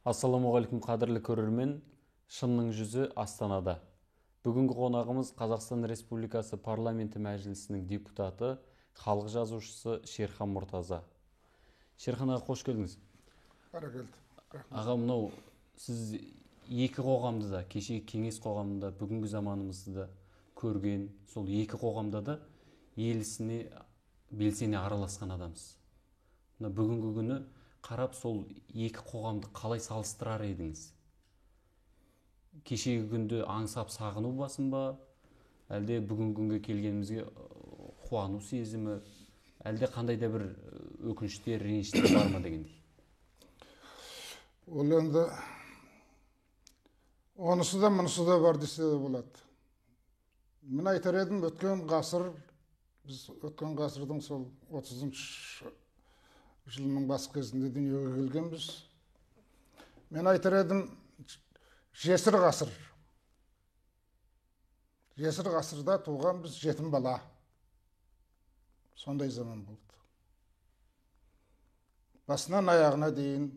Ассаламуғалейкум қадірлі көрермен, шынның жүзі Астанада. Бүгінгі қонағымыз Қазақстан Республикасы парламенті мәжілісінің депутаты, халық жазушысы Шерхан Мұртаза. Шерхан аға, қош келдіңіз. Баракелді. Аға, мынау сіз екі қоғамды да, кешегі кеңес қоғамында, бүгінгі заманымызды да көрген, сол екі қоғамда да ел ісіне белсене араласқан адамсыз. Бүгінгі күні қарап, сол екі қоғамды қалай салыстырар едіңіз? Кешегі күнді аңсап сағыну басын ба, әлде бүгінгі күнге келгенімізге қуану сезімі, әлде қандай да бір өкініштер, реніштер бар ма дегендей? Ол енді онысы да мұнысы да бар десе де болады. Мен айтар едім, өткен ғасыр, біз өткен ғасырдың сол 30-шы жылының бас кезінде дүниеге келгенбіз. Мен айтар едім, жесір ғасыр. Жесір ғасырда туған біз жетім бала. Сондай заман болды. Басынан аяғына дейін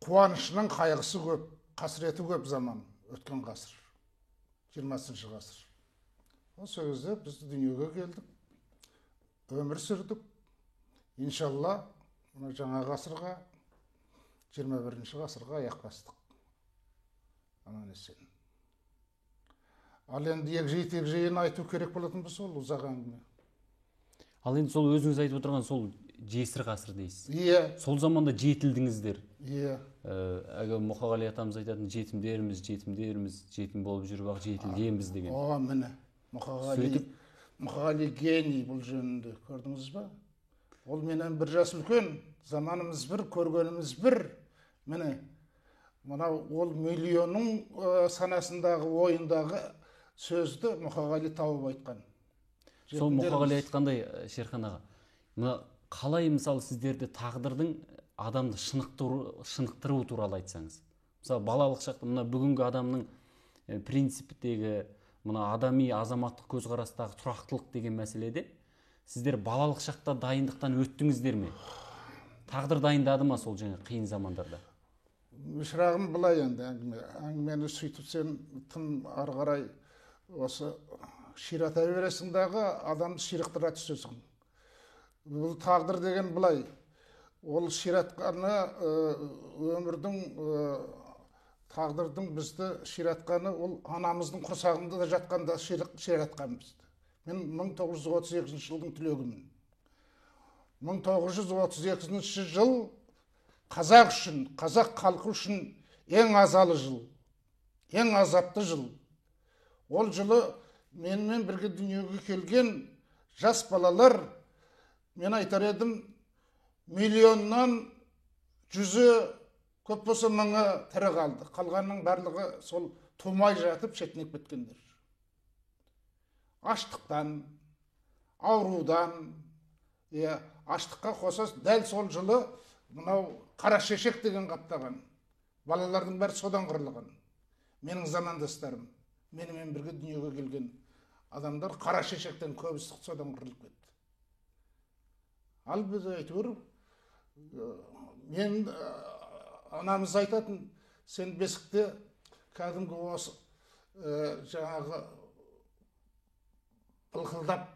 қуанышының қайғысы көп, қасіреті көп заман өткен ғасыр. 20-шы ғасыр. Осы кезде біз дүниеге келдік, өмір сүрдік. Иншалла, жаңа ғасырға, 21-ші ғасырға аяқ бастық. Аман есен. Ал енді егжей-тегжейін айту керек болатын біз ол ұзақ әңгіме. Ал енді сол өзіңіз айтып отырған сол жесір ғасыр дейсіз. Иә. Сол заманда жетілдіңіздер. Иә. Әгі Мұқағали атамыз айтатын, жетімдеріміз, жетім болып жүріп ақ жетілгенбіз деген. О, міне. Мұқағали гений бұл жөнінде, көрдіңіз ба? Ол менен бір жас үлкен, заманымыз бір, көргеніміз бір. Міне, мынау ол миллионның санасындағы, ойындағы сөзді Мұқағали тауып айтқан. Сол Мұқағали айтқандай, Шерхан аға, мына қалай мысалы сіздерді тағдырдың адамды шынықтыруы туралы айтсаңыз. Мысалы балалық шақта мына бүгінгі адамның принциптегі, мына адами азаматтық көзқарастағы тұрақтылық деген мәселеде сіздер балалық шақта дайындықтан өттіңіздер ме? Тағдыр дайындады ма сол жаңа қиын замандарда? Шырағым, былай енді әңгімені сөйтіп сен тым ары қарай осы ширата бересің дағы адамды ширықтыра түсесің. Бұл тағдыр деген былай. Ол ширатқаны өмірдің, тағдырдың бізді ширатқаны, ол анамыздың құрсағында да жатқанда ширатқан бізді. Мен 1932 жылдың түлегімін. 1932 жыл қазақ үшін, қазақ халқы үшін ең азалы жыл, ең азапты жыл. Ол жылы менімен бірге дүниеге келген жас балалар, мен айтар едім, миллионнан жүзі, көп болса мыңы тірі қалды. Қалғанның барлығы сол тумай жатып шетінеп кеткендер. Аштықтан, аурудан, аштыққа қоса дәл сол жылы мынау қара шешек деген қаптаған. Балалардың бәрі содан қырылған. Менің замандастарым, менімен бірге дүниеге келген адамдар қара шешектен көбісі содан қырылып кетті. Ал біз әйтеуір, мен анамыз айтатын, сен бесікте кәдімгі осы жаңағы былқылдап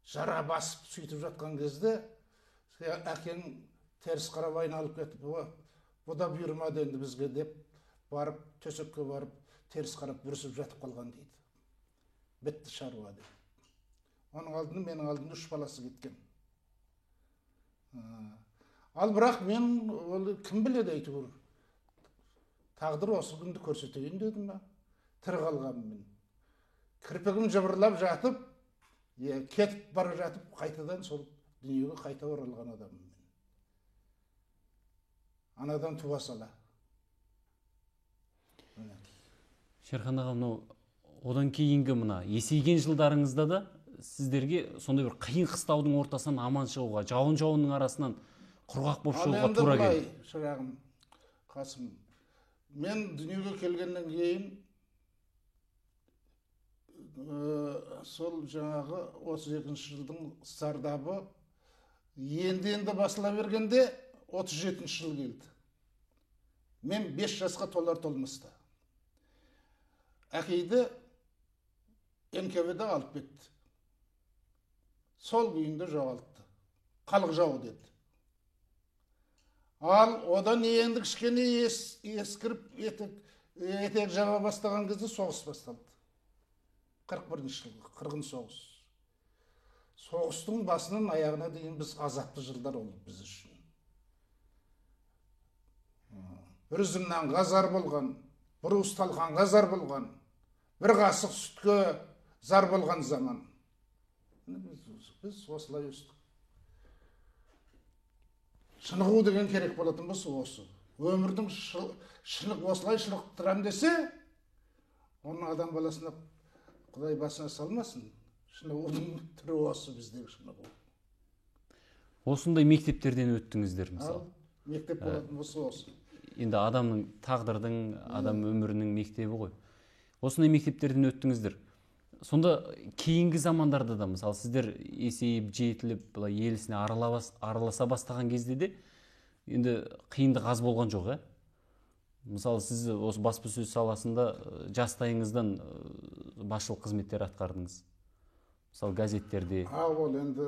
жара басып сөйтіп жатқан кезде әкең теріс қарап айналып кетіп, бұ да бұйырмады енді бізге деп барып, төсекке барып, теріс қарап бүрісіп жатып қалған дейді. Бітті шаруа дейді. Оның алдында, менің алдымда 3 баласы кеткен. Ал бірақ мен, кім біледі әйтеуір, тағдыр осы күнді көрсетейін дедім ба, тірі қалғанмын мен. Кірпігім жыбырлап жатып, кетіп бара жатып, қайтадан сол дүниеге қайта оралған адаммын мен. Анадан туа сала. Шерхан аға, одан кейінгі мына есейген жылдарыңызда да сіздерге сондай бір қиын қыстаудың ортасынан аман шығуға, жауын-жауынның арасынан құрғақ боп шығуға тура келді. Ал енді былай, шырағым, Қасым, мен дүниеге келгеннен кейін сол жаңағы 32-ші жылдың зардабы енді басыла бергенде 37-ші жыл келді. Мен 5 жасқа толар толмаста әкейді НКВД алып кетті. Сол күйінде жоғалтты. Халық жауы деді. Ал одан енді кішкене ескіріп етек жаба бастаған кезде соғыс басталды. 41-ші жылғы қырғын соғыс. Соғыстың басынан аяғына дейін біз азапты жылдар олды біз үшін. Бір үзімнен ғазар болған, бір уыс талқанға зар болған, бір қасық сүтке зар болған заман. Біз осылай өстік. Шынығу деген керек болатын болса осы. Өмірдің шынық осылай шынықтырам десе, оның адам баласына Құдай басына салмасын. Шынығудың түрі осы біздегі шынығу. Осындай мектептерден өттіңіздер мысалы. Мектеп болатын болса осы. Енді адамның тағдырдың, адам өмірінің мектебі ғой. Осындай мектептерден өттіңіздер. Сонда кейінгі замандарда да мысалы сіздер есейіп, жетіліп, былай елісіне араласа бастаған кезде де енді қиындық аз болған жоқ, Мысалы сіз осы баспасөз саласында жастайыңыздан басшылық қызметтер атқардыңыз. Мысалы газеттерде. Ол енді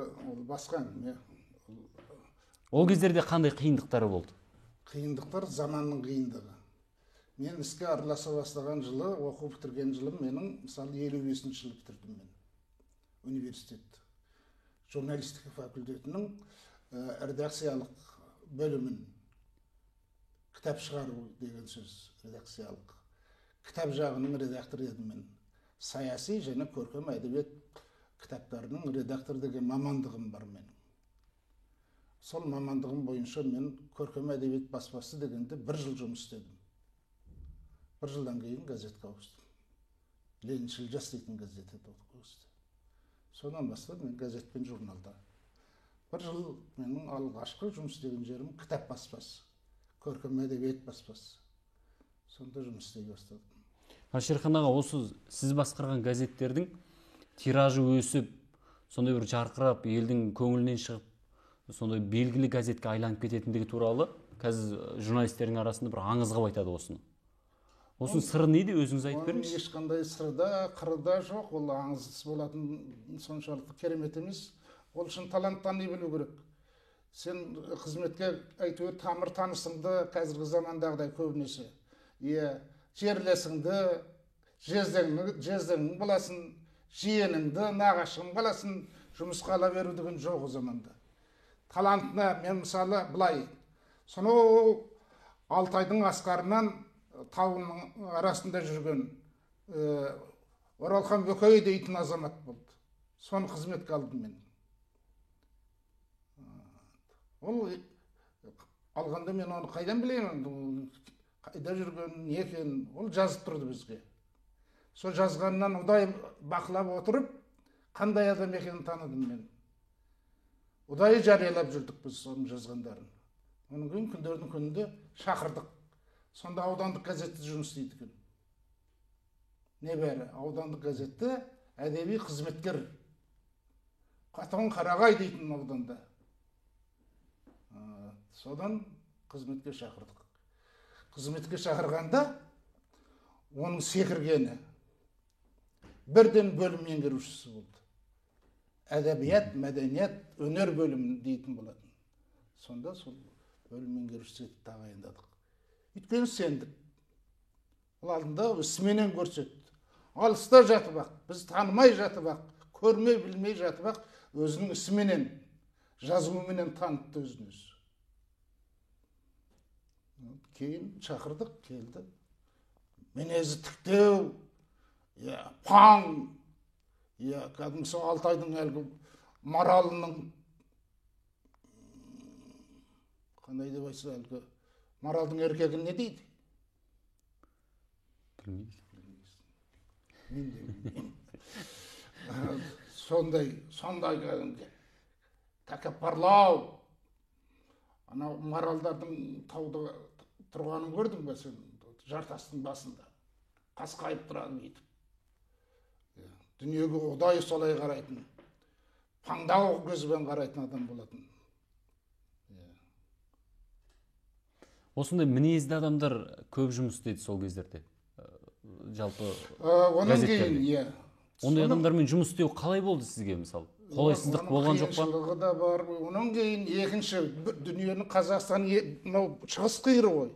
басқа әңгіме. Ол кездерде қандай қиындықтары болды? Қиындықтар заманның қиындығы. Мен іске араласа бастаған жылы, оқу бітірген жылым менің мысалы 55-ші жылы бітірдім мен. Университет. Журналистика факультетінің редакциялық бөлімін. Кітап шығару деген сөз, редакциялық. Кітап жағының редакторы едім мен. Саяси және көркем әдебиет кітаптарының редактор деген мамандығым бар менің. Сол мамандығым бойынша мен көркем әдебиет баспасы дегенде 1 жыл жұмыс істедім. 1 жылдан кейін газетке ауыстым. Лениншіл жас дейтін газетте ауыстым. Содан бастап мен газет пен журналда. 1 жыл менің алғашқы жұмыс істеген жерім кітап баспасы. Көркем әдебиет баспасы. Сонда жұмыс істей бастадым. Шерхан аға, осы сіз басқарған газеттердің тиражы өсіп, сондай бір жарқырап, елдің көңілінен шығып, сондай белгілі газетке айланып кететіндігі туралы қазір журналистердің арасында бір аңызға айтады осыны. Осының сыры неде, өзіңіз айтып беріңіз? Ешқандай сырда, қырда жоқ. Ол аңыз болатын соншалықты керемет емес. Ол үшін таланттан білу керек. Сен қызметке әйтеуір тамыр танысыңды қазіргі замандағыдай көбінесе. Жерлесіңді, жездеңнің боласын, жиеніңді, нағашың боласын, жұмысқа ала беру деген жоқ о заманда. Талантына мен мысалы былай, сонау Алтайдың асқарынан тауының арасында жүрген Оралхан Бөкей дейтін азамат болды. Соны қызметке алдым мен. Ол алғанда мен оны қайдан білемін, қайда жүрген, не екен, ол жазып тұрды бізге. Сол жазғаннан ұдай бақылап отырып, қандай адам екенін таныдым мен. Ұдайы жариялап жүрдік біз соның жазғандарын. Оның кейін күндердің күнінде шақырдық. Сонда аудандық газетте жұмыс істейді екен. Небәрі аудандық газетте әдеби қызметкер Қатон Қарағай дейтін ауданда. Содан қызметке шақырдық. Қызметке шақырғанда оның секіргені бірден бөлім меңгерушісі болды. Әдебиет, мәдениет, өнер бөлімі дейтін болатын. Сонда сол бөлім меңгерушісі тағайындадық. Өйткені сендік. Ол алдында ісіменен көрсетті. Алыста жатып ақ, біз танымай жатып ақ, көрмей білмей жатып ақ, өзінің ісіменен, жазуыменен танытты өзін өзі. Кейін шақырдық, келді. Мінезі тіктеу, паң, кәдімгі Алтайдың әлгі маралының, қандай деп айтса әлгі маралдың еркегін не дейді? Білмейді. Мен де білмеймін. Сондай кәдімгі тәкаппарлау. Анау маралдардың тауда тұрғанын көрдің бе сен, жартастың басында. Қасқайып тұрады бүйтіп. Дүниеге ұдайы солай қарайтын, паңдау көзбен қарайтын адам болатын. Осындай мінезді адамдар көп жұмыс істейді сол кездерде. Жалпы Онан кейін, газеттерде. иә. Ондай адамдармен жұмыс істеу қалай болды сізге, мысалы? Қолайсыздық болған жоқ па? Қиыншылығы да бар. Онан кейін екінші дүниенің Қазақстан мынау шығыс қиыры ғой.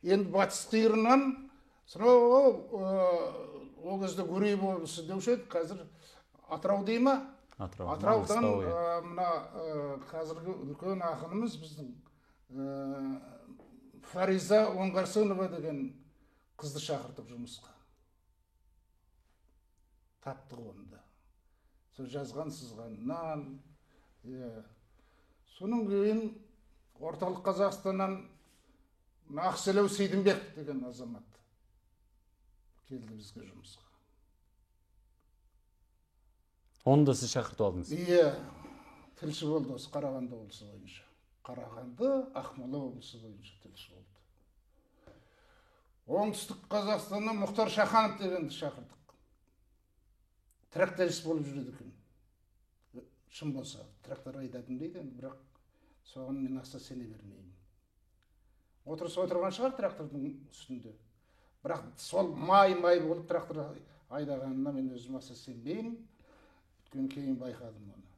Енді батыс қиырынан сонау ол кезде Гурьев облысы деуші еді, қазір Атырау дей ма? Атыраудан мына қазіргі үлкен ақынымыз біздің Фариза Оңғарсынова деген қызды шақыртып жұмысқа. Таптық оны да. Сол жазған сызғаннан. Соның кейін орталық Қазақстаннан Ақселеу Сейдімбек деген азамат келді бізге жұмысқа. Оны да сіз шақыртып алдыңыз? Иә, тілші болды осы Қарағанды облысы бойынша. Қарағанды, Ақмола облысы бойынша тілші болды. Оңтүстік Қазақстаннан Мұхтар Шаханов дегенді шақырдық. Тракторист болып жүреді екен. Шын болса, трактор айдадым дейді, бірақ соған мен аса сене бермеймін. Отырған шығар трактордың үстінде. Бірақ сол май болып трактор айдағанына мен өзім аса сенбеймін. Кейін байқадым оны.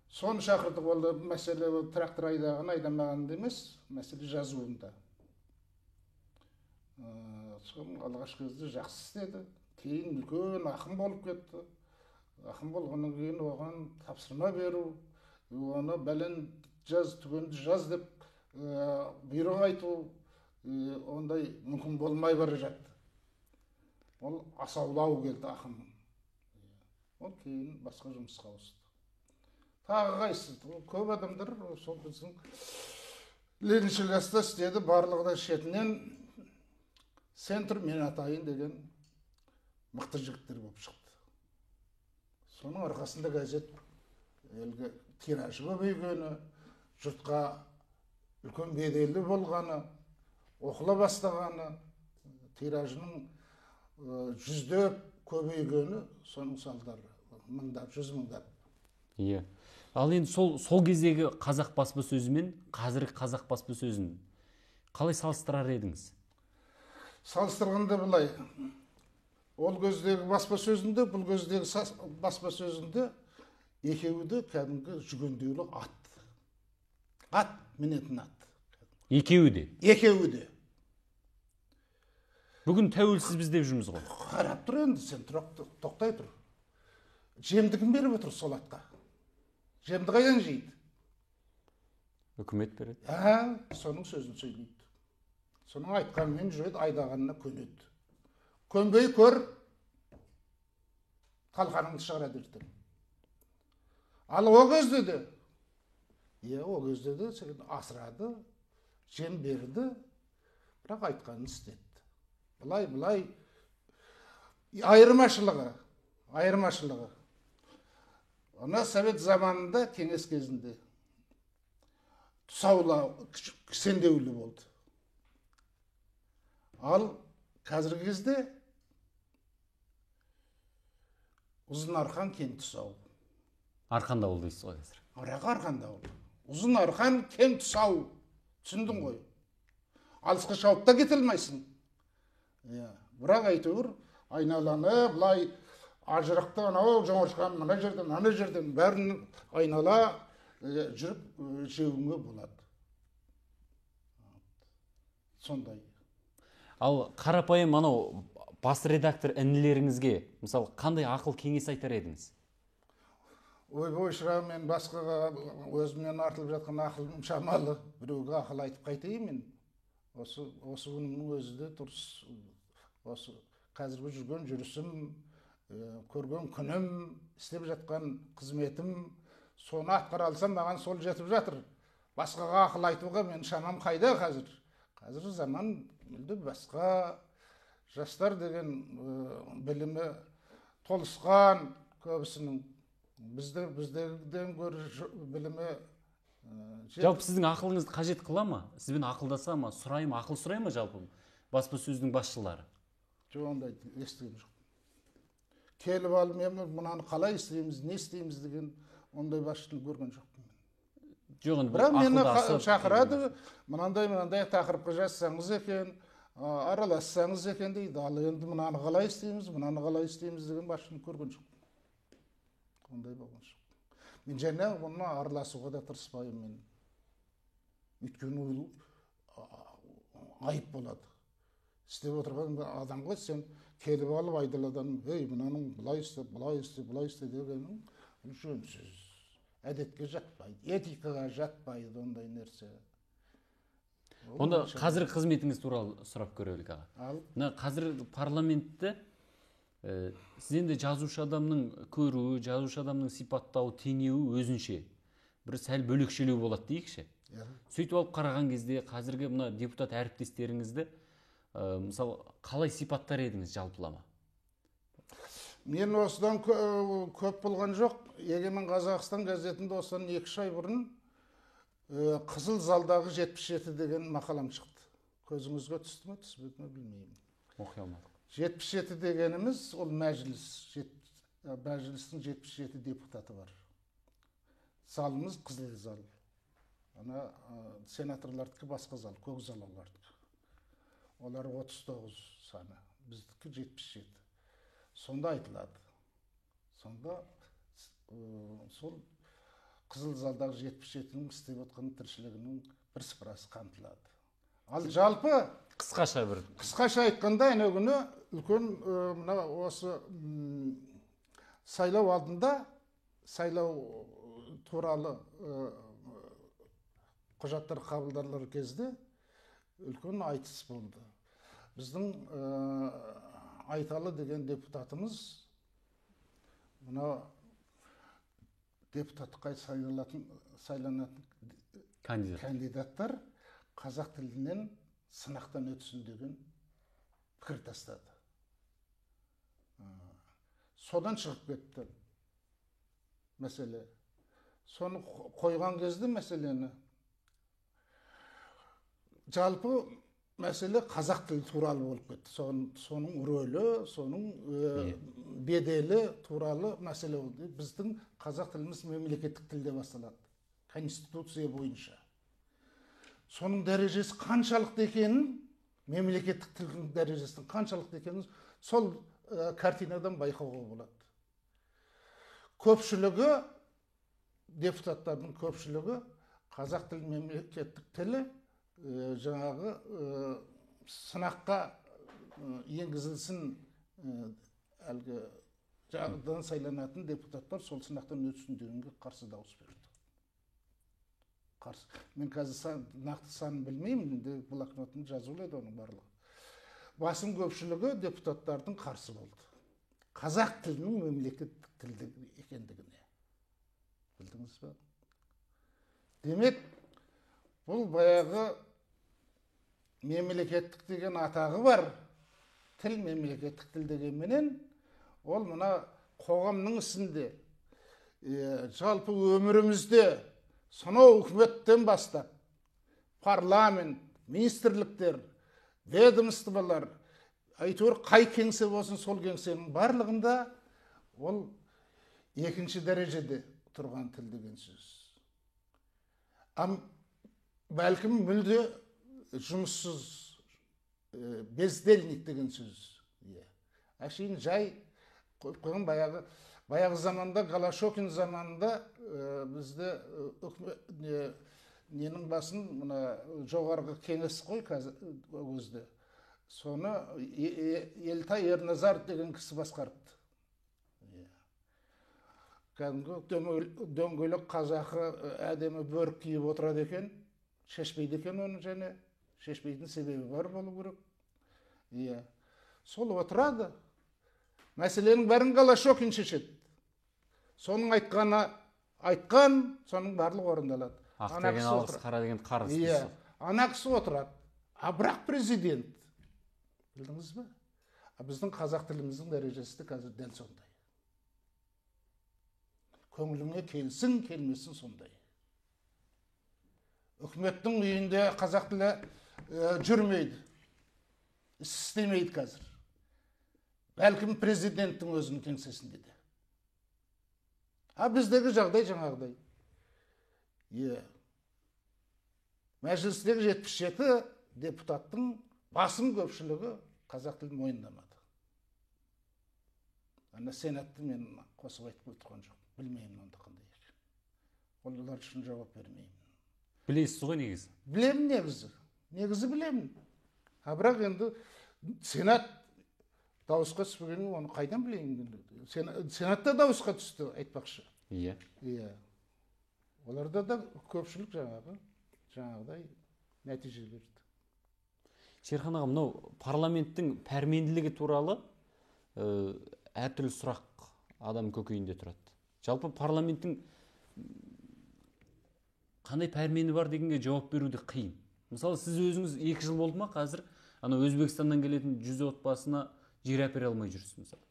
Соны шақырдық, ол мәселе трактор айдаған, айдамаған емес, мәселе жазуында. Соны алғашқы кезде жақсы істеді. Кейін үлкен ақын болып кетті. Ақын болғаннан кейін оған тапсырма беру, оны бәлен жаз, түгенді жаз деп бұйрық айту, ондай мүмкін болмай бара жатты. Ол асаулау келді ақынның. Ол кейін басқа жұмысқа ауысты. Тағы қайсы, көп адамдар сол біздің Лениншіл жаста істеді, барлығы да шетінен центр мен атайын деген мықты жігіттер болып шықты. Соның арқасында газет елге тиражы көбейгені, жұртқа үлкен беделі болғаны, оқыла бастағаны, тиражының жүздеп көбейгені соның салдары, мыңдап, жүз мыңдап. Иә. Ал енді сол кездегі қазақ баспасөзі мен қазіргі қазақ баспасөзін қалай салыстырар едіңіз? Салыстырғанда былай, ол кездегі баспасөзінде, бұл кездегі баспасөзінде екеуі де кәдімгі жүгендеулі ат. Ат, мінетін ат. Екеуі де? Екеуі де. Бүгін тәуелсіз біз деп жүрміз ғой. Қарап тұр енді, сен тоқтай тұр. Жемді кім беріп отыр сол атқа? Жемді қайдан жейді? Үкімет береді. Соның сөзін сөйлейді. Соның айтқанымен жүреді, айдағанына көнеді. Көнбей көр, талқаныңды шығарады ертең. Ал о кезде де, о кезде де асырады, жем берді, бірақ айтқанын істеді. Бұлай айырмашылығы. Ана совет заманында, кеңес кезінде тұсаулау, кісендеулі болды. Ал қазіргі кезде ұзын арқан кең тұсау. Арқанда ол дейсіз ғой қазір. Арқанда ол. Ұзын арқан кең тұсау. Түсіндің ғой. Алысқа шауып та кете алмайсың. Бірақ әйтеуір айналаны былай ажырақты анау жоңышқан мына жерден бәрін айнала жүріп жеуіңе болады. Сондай. Ал қарапайым анау бас редактор інілеріңізге мысалы қандай ақыл кеңес айтар едіңіз? Ойбой шырақ, мен басқаға өзімнен артылып жатқан ақылым шамалы. Біреуге ақыл айтып қайтайын мен. Осы күнімнің өзі де дұрыс. Осы қазіргі жүрген жүрісім, көрген күнім, істеп жатқан қызметім, соны атқара алсам маған сол жетіп жатыр. Басқаға ақыл айтуға мен шамам қайда қазір? Қазір заман мүлде басқа. Жастар деген білімі толысқан көбісінің. Бізден гөрі білімі... Жалпы сіздің ақылыңызды қажет қыла ма? Сізбен ақылдаса ма? Сұрай ма? Ақыл сұрай ма жалпы баспасөздің басшылары? Жоқ, ондай естіген жоқ. Келіп алып, мен мынаны қалай істейміз, не істейміз деген ондай басшыны көрген жоқпын. Жоқ, енді бірақ мені ақылдасып шақырады, мынандай тақырыпқа жазсаңыз екен, аралассаңыз екен дейді. Ал енді мынаны қалай істейміз деген басшыны көрген жоқ. Ондай болған жоқ. Мен және оны араласуға да тырыспаймын мен. Өйткені айып болады. Істеп отырған адамға сен келіп алып айдаладан, ей, мынаның былай істе дегенің жөнсіз. Әдетке жатпайды, этикаға жатпайды ондай нәрсе. Онда қазір қызметіңіз туралы сұрап көрелік аға. Мына қазір парламентте сіз енді жазушы адамның көруі, жазушы адамның сипаттауы, теңеуі өзінше бір сәл бөлекшелеу болады дейікші. Сөйтіп алып қараған кезде қазіргі мына депутат әріптестеріңізді мысалы қалай сипаттар едіңіз жалпылама? Мен осыдан көп болған жоқ. Егемен Қазақстан газетінде осыдан 2 ай бұрын Қызыл залдағы 77 деген мақалам шықты. Көзіңізге түсті ме, түспеді ме білмеймін. Оқи алмадым. 77 дегеніміз ол мәжіліс. Мәжілістің 77 депутаты бар. Залымыз қызыл зал. Ана сенаторлардікі басқа зал, көк зал олардікі. Олар 39 саны, біздікі 77. Сонда айтылады. Сонда сол қызыл залдағы 77-нің істеп отқан тіршілігінің бірсыпырасы қамтылады. Ал жалпы қысқаша айтқанда әне күні үлкен мына осы сайлау алдында сайлау туралы құжаттар қабылданар кезде үлкен айтыс болды. Біздің Айталы деген депутатымыз мына депутатқа сайланатын кандидаттар қазақ тілінен сынақтан өтсін деген пікір тастады. Содан шығып кетті мәселе. Соны қойған кезде мәселені жалпы мәселе қазақ тілі туралы болып кетті. Соның рөлі, соның беделі туралы мәселе болды. Біздің қазақ тіліміз мемлекеттік тілде басталады. Конституция бойынша. Соның дәрежесі қаншалықты екенін, мемлекеттік тілдің дәрежесінің қаншалықты екенін сол картинадан байқауға болады. Көпшілігі, депутаттардың көпшілігі қазақ тілі мемлекеттік тілі жаңағы сынаққа енгізілсін, әлгі жағдан сайланатын депутаттар сол сынақтан өтсін дегенге қарсы дауыс берді. Мен қазір нақты санын білмеймін, блокнотын жазулайды оның барлығы. Басым көпшілігі депутаттардың қарсы болды. Қазақ тілінің мемлекеттік тілді екендігіне. Білдіңіз бе? Демек, бұл баяғы мемлекеттік деген атағы бар. Тіл мемлекеттік тіл дегенменен, ол мына қоғамның ісінде, жалпы өмірімізде, сонау үкіметтен бастап, парламент, министрліктер, ведомстволар, әйтеуір қай кеңсе болсын, сол кеңсенің барлығында ол екінші дәрежеде тұрған тіл деген сөз. Бәлкім мүлде жұмыссыз, бездельник деген сөз. Әшейін жай қойған баяғы заманда, Голошокин заманында бізді ненің басын, мына жоғарғы кеңес қой өзді. Соны Елтай Ерназар деген кісі басқарыпты. Кәдімгі дөңгелек қазақы әдемі бөрік киіп отырады екен, шешпейді екен оны, және шешпейтін себебі бар болу керек. Сол отырады. Мәселенің бәрін Голошокин шешеді. Соның айтқан, соның барлығы орындалады. Ақ деген алғыс, қара деген қарғыс. Ана кісі отырады. Бірақ президент. Білдіңіз бе? Біздің қазақ тіліміздің дәрежесі де қазір дәл сондай. Көңіліңе келсін, келмесін сондай. Үкіметтің үйінде қазақ тілі жүрмейді. Істемейді қазір. Бәлкім президенттің өзінің кеңсесінде де. Біздегі жағдай жаңағыдай. мәжілістегі 77 депутаттың басым көпшілігі қазақ тілін мойындамады. Ана сенатты мен қосып айтып отырған жоқ. Білмеймін онда қандай екен. Олар үшін жауап бермеймін. Білесіз ғой негізі? Білемін негізі. Негізі білемін. Бірақ енді сенат дауысқа түспегенін оны қайдан білейін? Сенатта дауысқа түсті, айтпақшы. Иә. Иә. Оларда да көпшілік жаңағыдай нәтиже берді. Шерхан аға, мынау парламенттің пәрменділігі туралы әртүрлі сұрақ адам көкейінде тұрады. Жалпы парламенттің қандай пәрмені бар дегенге жауап беруде қиын. Мысалы, сіз өзіңіз 2 жыл болды ма қазір? Ана Өзбекстаннан келетін 100 отбасына жер әпере алмай жүрсіз мысалы.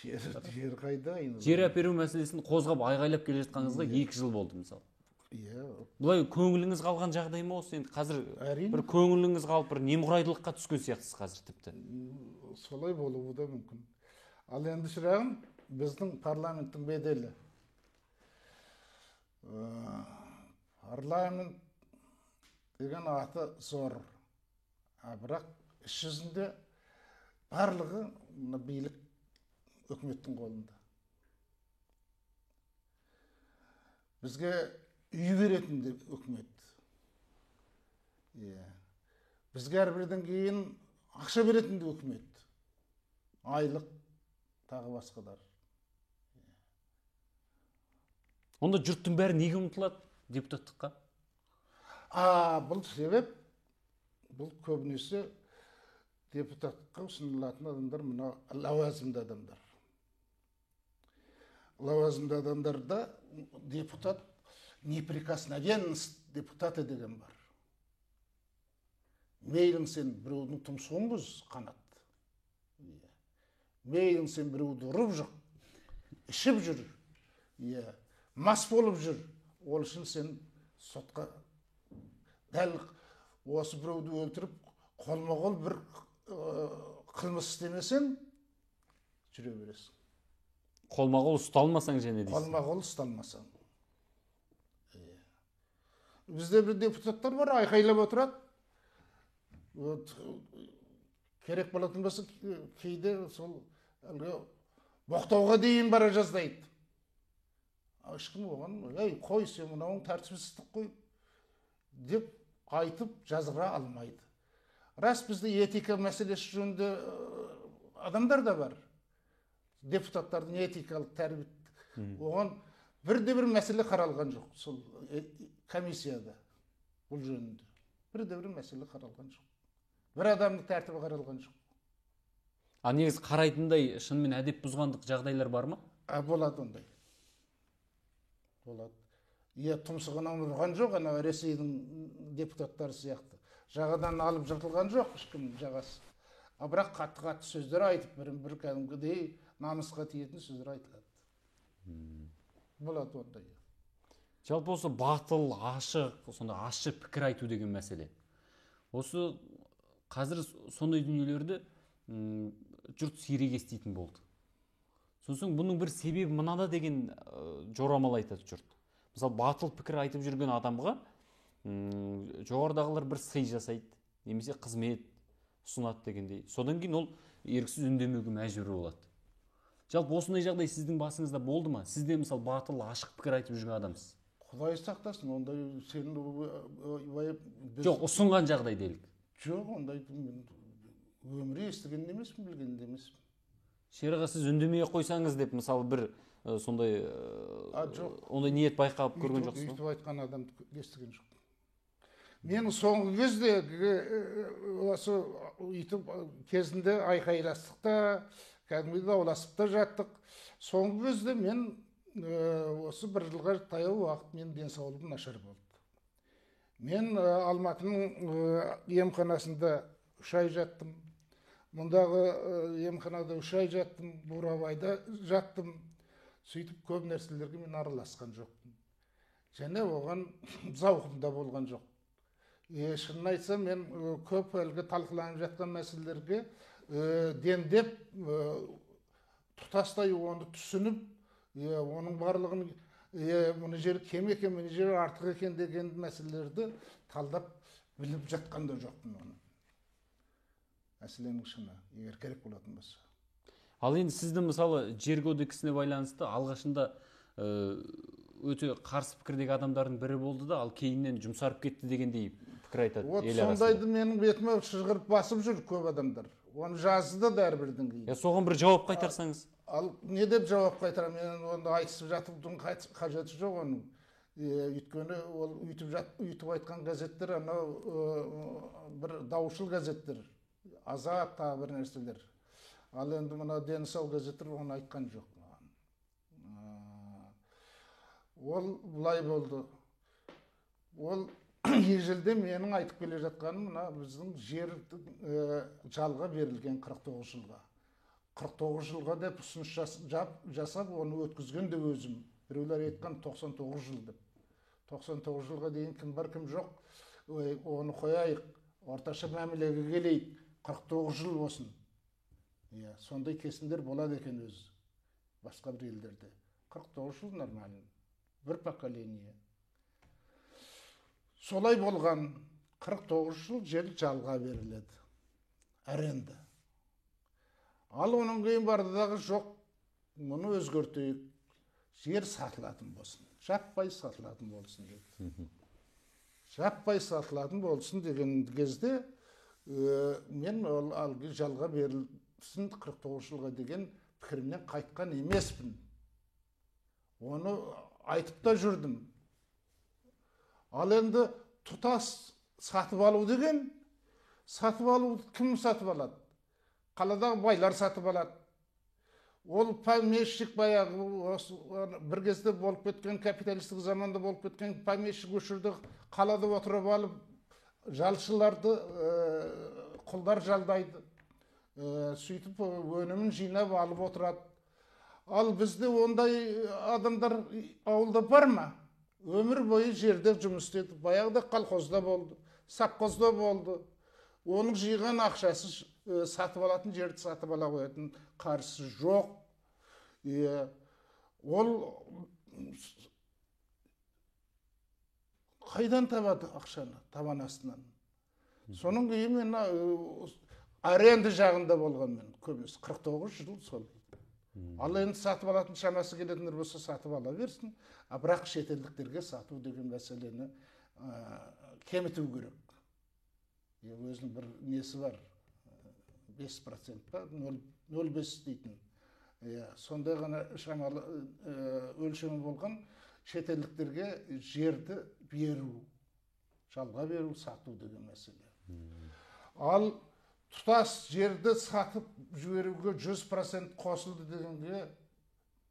Жер қайда? Жер әперу мәселесін қозғап айғайлап келе жатқаныңызға 2 жыл болды мысалы. Иә. Бұлай көңіліңіз қалған жағдай ма осы? Енді қазір Әрине. бір көңіліңіз қалып бір немқұрайдылыққа түскен сияқтысыз қазір тіпті. Солай болуы да мүмкін. Ал енді шырағым, біздің парламенттің беделі. Парламент деген аты зор. Бірақ іс жүзінде барлығы билік үкіметтің қолында. Бізге үй беретін де үкімет. Бізге әрбірден кейін ақша беретін де үкімет. Айлық, тағы басқалар. Онда жұрттың бәрі неге ұмтылады депутаттыққа? Бұл себеп, бұл көбінесе депутаттыққа ұсынылатын адамдар, мына лауазымды адамдар. Лауазымды адамдарда депутат неприкосновенность депутаты деген бар. Мейлің сен біреудің тұмсығын бұз, қанат. Мейлің сен біреуді ұрып жүр, ішіп жүр, мас болып жүр. Ол үшін сен сотқа дәл осы біреуді өлтіріп, қолма-қол бір қылмыс істемесең, жүре бересің. Қолма-қол ұсталмасаң және дейсің. Қолма-қол ұсталмасаң. Бізде бір депутаттар бар, айқайлап отырады. Керек болатын болса, кейде сол боқтауға дейін бара жаздайды. Ешкім оған, қой, сен мынауың тәртіпсіздік қой деп айтып жазыра алмайды. Рас, бізде етика мәселесі жөнінде адамдар да бар. Депутаттардың этикалық тәрбие. Оған бірде-бір мәселе қаралған жоқ. Сол комиссияда бұл жөнінде. Бірде-бір мәселе қаралған жоқ. Бір адамның тәртібі қаралған жоқ. Негізі қарайтындай шынымен әдеп бұзғандық жағдайлар бар ма? Болады ондай. Болады. Тұмсығынан ұрған жоқ, ана Ресейдің депутаттары сияқты. Жағадан алып жыртылған жоқ, ешкім жағасы. Бірақ қатты-қатты сөздер айтып, бір кәдімгідей намысқа тиетін сөздер айтылады. Болады ондай. Жалпы осы батыл, ашық, сонда ашық пікір айту деген мәселе. Осы қазір сондай дүниелерді жұрт сирек еститін болды. Сосын бұның бір себебі мынада деген жорамал айтады жұрт. Мысалы, батыл пікір айтып жүрген адамға жоғарыдағылар бір сый жасайды, немесе қызмет ұсынады дегендей. Содан кейін ол еріксіз үндемеуге мәжбүр болады. Жалпы осындай жағдай сіздің басыңызда болды ма? Сіз де мысалы батыл, ашық пікір айтып жүрген адамсыз. Құдай сақтасын, ондай сен жоқ, ұсынған жағдай делік. Жоқ, ондай өмірі естіген емеспін, білген емеспін. Шераға сіз үндемей қойсаңыз деп, мысалы, бір сондай ондай ниет байқап көрген жоқсыз ба? Үйтіп айтқан адамды естіген жоқ. Мен соңғы кезде осы үйтіп кезінде айқайластық та, кәдімгі дауласып та жаттық. Соңғы кезде мен осы бір жылға таяу уақыт мен денсаулығым нашар болды. Мен Алматының емханасында 3 ай жаттым. Мұндағы емханада 3 ай жаттым, Бурабайда жаттым. Сөйтіп көп нәрселерге мен араласқан жоқпын. Және оған зауқым да болған жоқ. Шынын айтсам, мен көп әлгі талқыланып жатқан мәселелерге дендеп, тұтастай оны түсініп, оның барлығын мына жер кем екен, мына жер артық екен деген мәселелерді талдап біліп жатқан да жоқпын оны. Мәселенің шыны, егер керек болатын болса. Ал енді сіздің мысалы жер кодексіне байланысты алғашында өте қарсы пікірдегі адамдардың бірі болды да, ал кейіннен жұмсарып кетті дегендей пікір айтады. Вот сондайды менің бетіме шығырып басып жүр көп адамдар. Оны жазды да әрбірдің кейін. Соған бір жауап қайтарсаңыз. Ал не деп жауап қайтарамын? Мен оны айтысып жатудың қажеті жоқ оның. Өйткені ол үйтіп айтқан газеттер анау бір даушыл газеттер, Азат тағы бір нәрселер. Ал енді мына Дені сау газеттер оны айтқан жоқ. Ол бұлай болды. Ол ежелде менің айтып келе жатқаным мына біздің жер жалға берілген 49 жылға. 49 жылға деп ұсыныс жасап, оны өткізген де өзім. Біреулер айтқан 99 жыл деп. 99 жылға дейін кім бар, кім жоқ. Оны қояйық, орташа мәмілеге келейік, 49 жыл болсын. Сондай кесімдер болады екен өзі. Басқа бір елдерде. 49 жыл нормально. Бір поколение. Солай болған 49 жыл жер жалға беріледі. Аренда. Ал оның кейін барды дағы жоқ, мұны өзгертейік. Жер сатылатын болсын. Жаппай сатылатын болсын деді. Жаппай сатылатын болсын деген кезде мен алғы жалға берілсін 49 жылға деген пікірімнен қайтқан емеспін. Оны айтып та жүрдім. Ал енді тұтас сатып алу деген, сатып алу кім сатып алады? Қаладағы байлар сатып алады. Ол помещик баяғы бір кезде болып кеткен, капиталистік заманда болып кеткен помещик өшірді, қалада отырып алып, жалшыларды құлдар жалдайды. Сөйтіп өнімін жинап алып отырады. Ал бізде ондай адамдар ауылда бар ма? Өмір бойы жерде жұмыс істеді. Баяғыда колхозда болды, совхозда болды. Оның жиған ақшасы сатып алатын жерді сатып ала қоятын қарсы жоқ. Ол қайдан табады ақшаны? Табан астынан. Соның кейін мен аренда жағында болған мен көбесі 49 жыл сол. Ал енді сатып алатын шамасы келетіндер болса сатып ала берсін. Бірақ шетелдіктерге сату деген мәселені кеміту керек. Өзінің бір несі бар, 5% па, 0,5 дейтін. Сондай ғана шамалы өлшемі болған шетелдіктерге жерді беру, жалға беру, сату деген мәселе. Ал тұтас жерді сатып жіберуге 100% қосылды дегенге,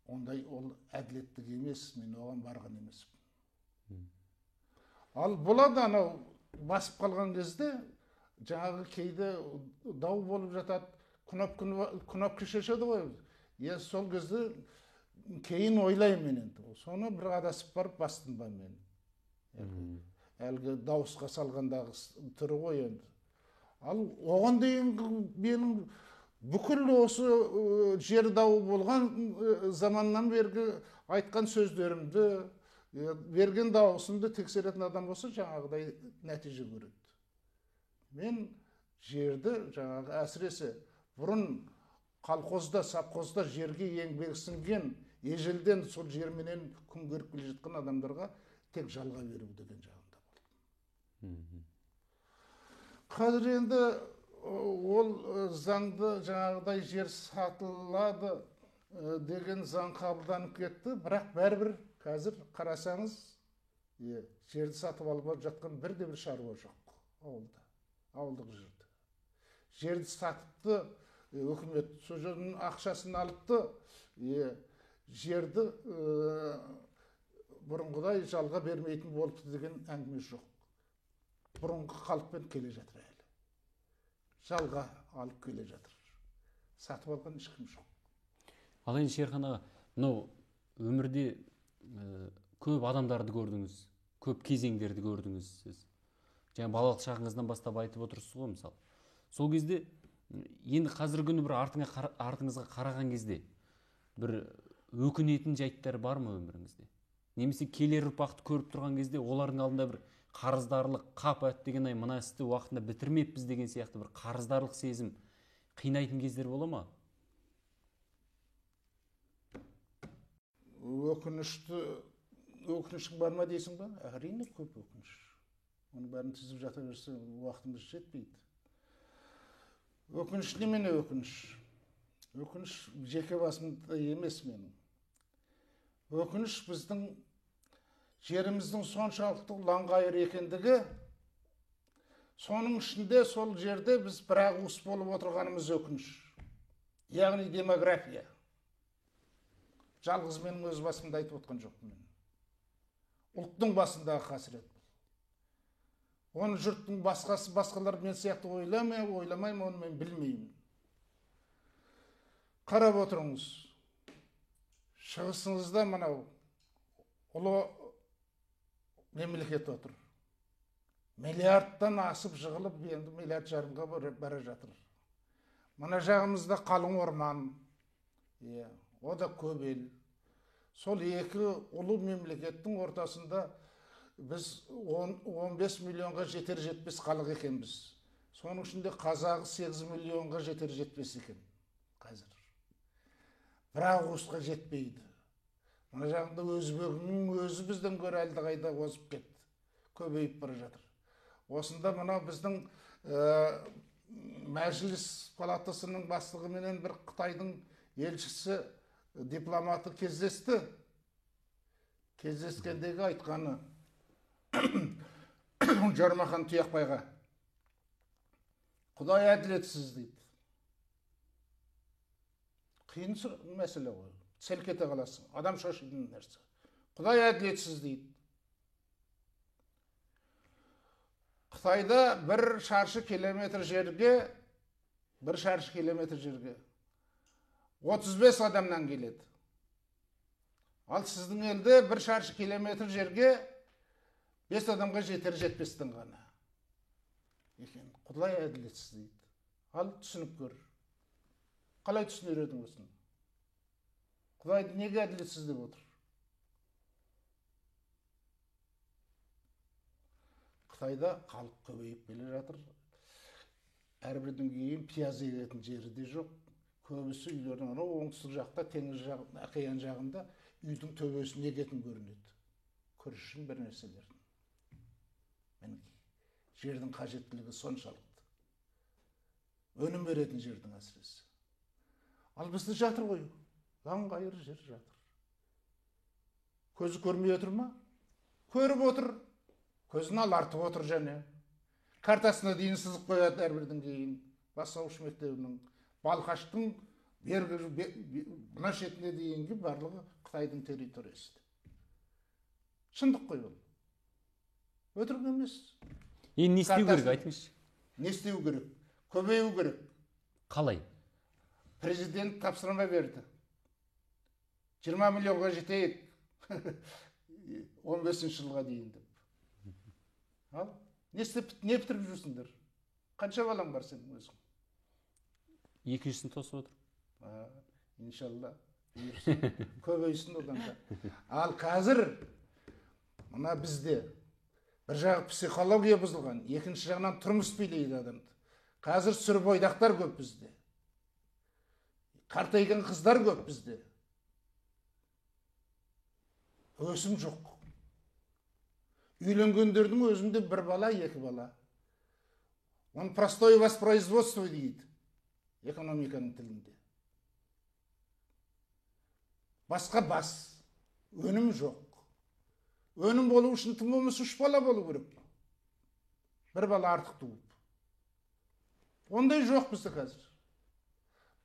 ондай ол әділеттік емес, мен оған барған емеспін. Ал болады анау басып қалған кезде, жаңағы кейде дау болып жатады, күнапкі шешеді ғой. Сол кезде кейін ойлаймын мен енді. Соны бір адасып барып бастым ба мен. Әлгі дауысқа салғандағы түрі ғой енді. Ал оған дейін менің бүкіл осы жер дауы болған заманнан бергі айтқан сөздерімді, берген дауысымды тексеретін адам болса жаңағыдай нәтиже көреді. Мен жерді жаңағы әсіресе бұрын колхозда, совхозда жерге еңбегі сіңген, ежелден сол жерменен күн көріп келе жатқан адамдарға тек жалға беру деген жағында болды. Қазір енді ол заңды жаңағыдай жер сатылады деген заң қабылданып кетті, бірақ бәрібір қазір қарасаңыз, жерді сатып алып жатқан бірде бір шаруа жоқ ауылда, ауылдық жерді. Жерді сатыпты, өкімет сол жердің ақшасын алыпты, жерді бұрынғыдай жалға бермейтін болыпты деген әңгіме жоқ. Бұрынғы қалыппен келе жатыр әлі. Жалға алып келе жатыр. Сатып алған ешкім жоқ. Ал енді Шерхан аға, мынау өмірде көп адамдарды көрдіңіз, көп кезеңдерді көрдіңіз сіз. Жаңа балалық шағыңыздан бастап айтып отырсыз ғой, мысалы. Сол кезде енді қазіргі күні бір артыңызға қараған кезде бір өкінетін жайттар бар ма өміріңізде? немесе келер ұрпақты көріп тұрған кезде олардың алдында бір қарыздарлық, қап деген ай мына істі уақытында бітірмеппіз деген сияқты бір қарыздарлық сезім қинайтын кездер бола ма? Өкінішің бар ма дейсің ба? Әрине көп өкініш. Оның бәрін тізіп жата берсе уақытымыз жетпейді. Өкініш немене өкініш? Өкініш жеке басымда емес менің. Өкініш біздің жеріміздің соншалықты ұланғайыр екендігі, соның ішінде сол жерде біз бір уыс болып отырғанымыз өкініш. Яғни демография. Жалғыз менің өз басымда айтып отқан жоқпын мен. Ұлттың басындағы қасірет. Оны жұрттың басқалар мен сияқты ойламай ма, оны мен білмеймін. Қарап отырыңыз. Шығысыңызда мынау ұлы мемлекет отыр. Миллиардтан асып жығылып, енді миллиард жарымға бара жатыр. Мына жағымызда қалың орман, о да көп ел. Сол екі ұлы мемлекеттің ортасында біз 15 миллионға жетер-жетпес халық екенбіз. Соның ішінде қазағы 8 миллионға жетер-жетпес екен қазір. Бірақ осыға жетпейді. Мына жағында өзбегінің өзі бізден гөрі әлдеқайда озып кетті. Көбейіп бара жатыр. Осында мына біздің мәжіліс палатасының бастығыменен бір Қытайдың елшісі, дипломаты кездесті. Кездескендегі айтқаны Жармахан Тұяқбайға: Құдай әділетсіз дейді. Қиын мәселе ғой. Селк ете қаласың. Адам шошитын нәрсе. Құдай әділетсіз дейді. Қытайда бір шаршы километр жерге 35 адамнан келеді. Ал сіздің елде бір шаршы километр жерге 5 адамға жетер-жетпестен ғана екен. Құдай әділетсіз дейді. Ал түсініп көр. Қалай түсінер едің осыны? Құдайды неге әділетсіз деп отыр? Қытайда халық көбейіп келе жатыр. Әрбірдің кейін пияз егетін жері де жоқ. Көбісі үйлердің оңтүстік жақта, теңіз жағында, Ақиян жағында үйдің төбесін егетін көрінеді. Күрішін бір нәрселерін. Жердің қажеттілігі соншалықты. Өнім беретін жердің әсіресе. Ал бізді жатыр ғой. Лаңғайыр жер жатыр. Көзі көрмей отыр ма? Көріп отыр. Көзін алартып отыр және. Картасына дейін сызып қояды әрбірдің кейін. Бастауыш мектебінің, Балқаштың мына шетіне дейінгі барлығы Қытайдың территориясы. Шындық қой ол. Өтірік емес. Не істеу керек, айтыңызшы? Не істеу керек? Көбею керек. Қалай? Президент тапсырма берді. 20 миллионға жетейік 15 жылға дейін деп. Ал, не бітіріп жүрсіңдер? Қанша балаң бар сенің өзің? Екіншісін тосып отыр. Иншалла. Көбейсін одан да. Ал қазір мына бізде бір жағы психология бұзылған, екінші жағынан тұрмыс билейді адамды. Қазір сүр бойдақтар көп бізде. Қартайған қыздар көп бізде. Өсім жоқ. Үйленгендердің өзінде бір бала, екі бала. Он простое воспроизводство дейді экономиканың тілінде. Басқа бас. Өнім жоқ. Өнім болу үшін тым болмаса 3 бала болу керек. Бір бала артық туып. Ондай жоқ бізде қазір.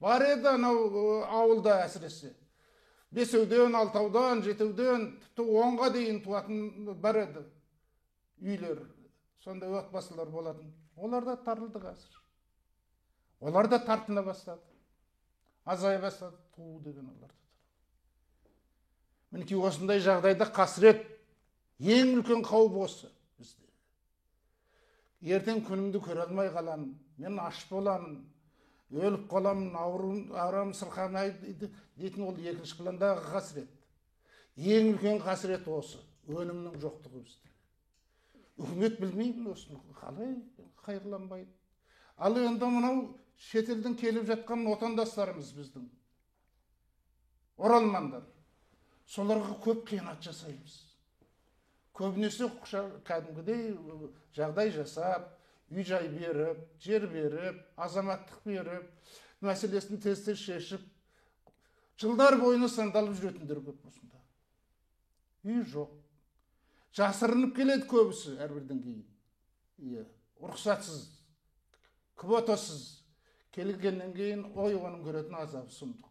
Бар еді анау ауылда әсіресе. 5-ден, 6-дан, 7-ден, тіпті 10-ға дейін туатын бар еді үйлер. Сондай отбасылар болатын. Олар да тарылды қазір. Олар да тартына бастады. Азая бастады туу деген олар. Мінекей осындай жағдайда қасірет ең үлкен қауіп осы бізде. Ертең күнімді көре алмай қаламын, мен аш боламын, өліп қаламын, ауырам сырқамайды дейтін ол екінші пландағы қасірет. Ең үлкен қасірет осы, өнімнің жоқтығы бізде. Үкімет білмейді осыны, қалай қайырланбайды. Ал енді мынау шетелден келіп жатқан отандастарымыз біздің, оралмандар, соларға көп қиянат жасаймыз. Көбінесе кәдімгідей жағдай жасап, үй жай беріп, жер беріп, азаматтық беріп, мәселесін тез шешіп, жылдар бойына сандалып жүретіндер көп осында. Үй жоқ. Жасырынып келеді көбісі әрбірден кейін. Рұқсатсыз, квотасыз келгеннен кейін оның көретін азабы сұмдық.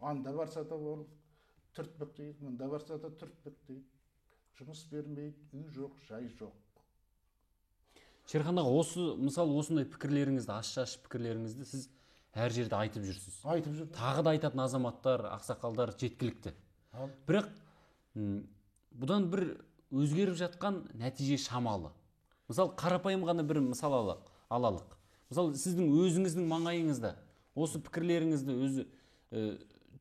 Анда барса да ол түртпек дейді, мұнда барса да түртпек дейді. Жұмыс бермейді, үй жоқ, жай жоқ. Шерхан аға, мысалы осындай пікірлеріңізді, аш пікірлеріңізді сіз әр жерде айтып жүрсіз. Айтып жүрмін. Тағы да айтатын азаматтар, ақсақалдар жеткілікті. Бірақ бұдан бір өзгеріп жатқан нәтиже шамалы. Мысалы қарапайым ғана бір мысал алалық. Мысалы сіздің өзіңіздің маңайыңызда осы пікірлеріңізді өзі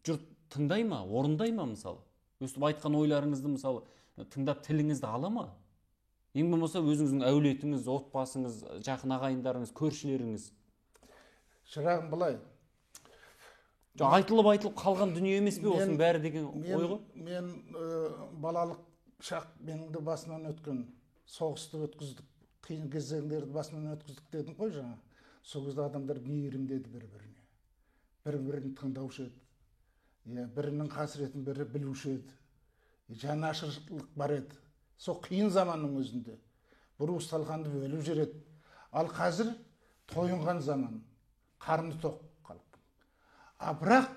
жұрт тыңдай ма, орындай ма мысалы? Өстіп айтқан ойларыңызды мысалы тыңдап тіліңізді ала ма? Ең болмаса өзіңіздің әулетіңіз, отбасыңыз, жақын ағайындарыңыз, көршілеріңіз. Шырағым былай. Айтылып қалған дүние емес пе осының бәрі деген ой ғой? Мен балалық шақ менің де басынан өткен, соғысты өткіздік, қиын кезеңдерді басынан өткіздік дедім ғой жаңа. Сол кезде адамдар мейірімдеді бір-біріне. Бір-бірін тыңдаушы еді. Бірінің қасіретін бірі білуші еді. Жанашырлық бар еді. Сол қиын заманның өзінде. Бір ұсталғанды бөліп жүреді. Ал қазір тойынған заман. Қарны тоқ қалып. Бірақ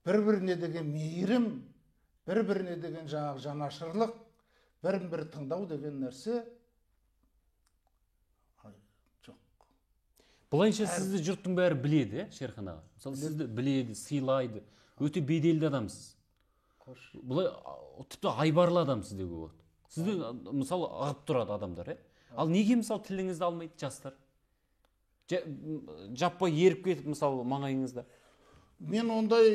бір-біріне деген мейірім, бір-біріне деген жанашырлық, бірін-бірі тыңдау деген нәрсе жоқ. Бұлайша сізді жұрттың бәрі біледі, Шерхан аға. Мысалы сізді біледі, сыйлайды, өте беделді адамсыз. Бұлай тіпті айбарлы адамсыз деуге болады. Сізді мысалы ағып тұрады адамдар. Ал неге мысалы тіліңізді алмайды жастар? Жаппай еріп кетіп мысалы маңайыңызда. Мен ондай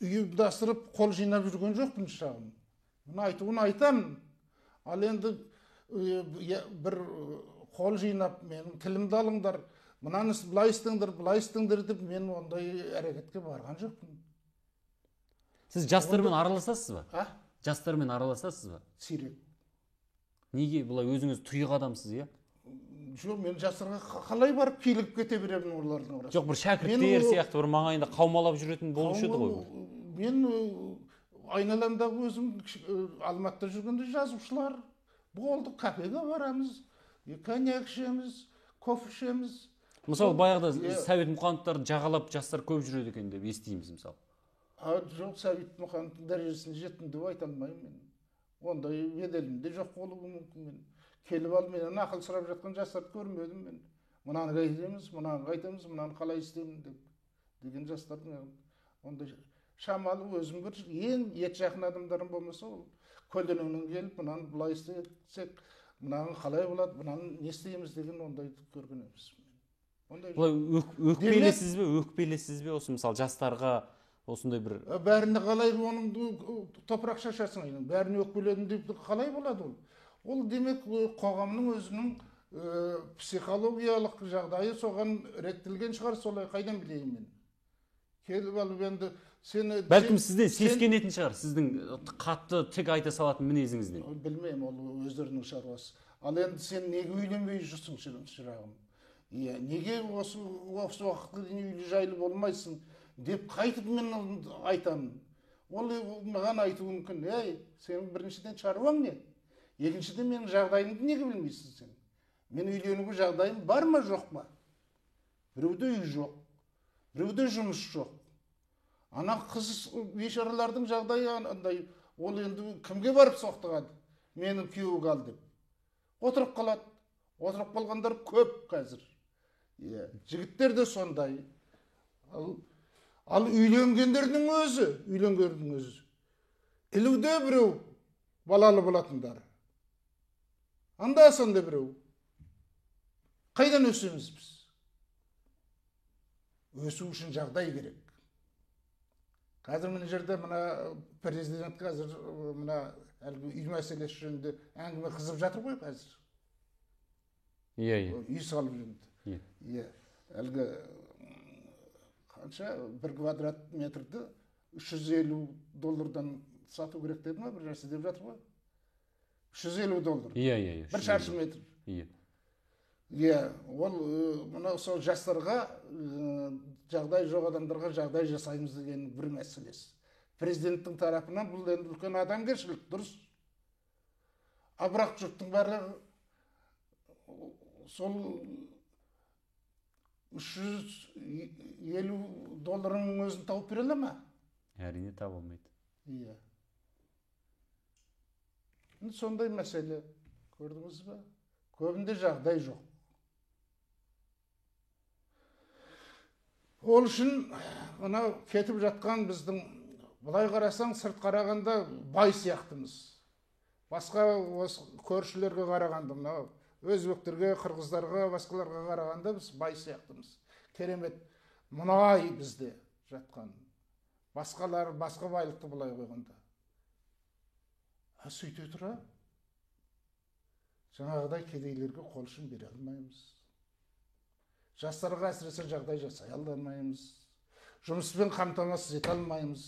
ұйымдастырып қол жинап жүрген жоқпын шағым. Айтуын айтамын. Ал енді бір қол жинап менің тілімді алыңдар, мынаны былай істіңдер деп мен ондай әрекетке барған жоқпын. Сіз жастармен араласасыз ба? Жастармен араласасыз ба? Сирек. Неге бұлай өзіңіз тұйық адамсыз, иә? Жоқ, мен жастарға қалай барып келіп кете беремін олардың арасында. Жоқ, бір шәкірттер сияқты бір маңайында қаумалап жүретін болушы еді ғой. Мен айналамдағы өзім Алматыда жүргенде жазушылар болды, кафеге барамыз, коньяк ішеміз, кофе ішеміз. Мысалы баяғыда Сәбит Мұқановтарды жағалап жастар көп жүреді екен деп естиміз мысалы. Жоқ, Сәбит Мұқановтың дәрежесіне жеттім деп айта алмаймын мен. Ондай беделімде жоқ болуы мүмкін мен. Келіп алып менен ақыл сұрап жатқан жастарды көрмедім мен. Мынаны қайтеміз, мынаны қайтеміз, мынаны қалай істеймін деген жастардың ондай шамалы өзім бір ең ет жақын адамдарым болмаса ол көлденеңнен келіп мынаны былай істесек, мынаны қалай болады, мынаны не істейміз деген ондайды көрген емеспін. Бұлай өкпелесіз бе осы мысалы жастарға осындай бір бәріне қалай оның топырақ шашасың, бәріне өкпеледім деп қалай болады ол? Ол демек қоғамның өзінің психологиялық жағдайы соған реттелген шығар, солай қайдан білейін мен. Келіп алып енді сені бәлкім сізден сескенетін шығар, сіздің қатты тік айта салатын мінезіңізден. Білмеймін, ол өздерінің шаруасы. Ал енді сен неге үйленбей жүрсің, шырағым? Неге осы уақытқа дейін үйлі жайлы болмайсың деп қайтып мен айтамын. Ол маған айтуы мүмкін. Сенің біріншіден шаруаң не? Екіншіден менің жағдайымды неге білмейсің сен? Мен үйленуге жағдайым бар ма, жоқ ма? Біреуде үй жоқ, біреуде жұмыс жоқ. Ана қыз бейшаралардың жағдайы андай, ол енді кімге барып соқтығады? Менің күйеуге ал деп. Отырып қалады. Отырып қалғандар көп қазір. Жігіттер де сондай. Ал үйленгендердің өзі, Илуде біреу балалы болатындар. Анда сонда біреу. Қайдан өсеміз біз? Өсу үшін жағдай керек. Қазір мына жерде мына президент қазір мына әлгі үй мәселесі жөнінде әңгіме қызып жатыр ғой қазір. Үй салып жөнінде. Әлгі қанша бір квадрат метрді $350 сату керек деді ма, бір нәрсе деп жатыр ғой. $350. Бір шаршы метр. Ол мына сол жастарға, жағдай жоқ адамдарға жағдай жасаймыз деген бір мәселесі. Президенттің тарапынан бұл енді үлкен адамгершілік, дұрыс. Бірақ жұрттың бәрі сол $350 өзін тауып бере ала ма? Әрине таба алмайды. Сондай мәселе, көрдіңіз бе? Көбінде жағдай жоқ. Ол үшін мына кетіп жатқан біздің, бұлай қарасаң, сырт қарағанда бай сияқтымыз. Басқа көршілерге қарағанда, мына өзбектерге, қырғыздарға, басқаларға қарағанда біз бай сияқтымыз. Керемет мұнай бізде жатқан. Басқалар, басқа байлықты бұлай қойғанда. Сөйте тұра, жаңағыдай кедейлерге қол ұшын бере алмаймыз. Жастарға әсіресе жағдай жасай алмаймыз. Жұмыспен қамтамасыз ете алмаймыз.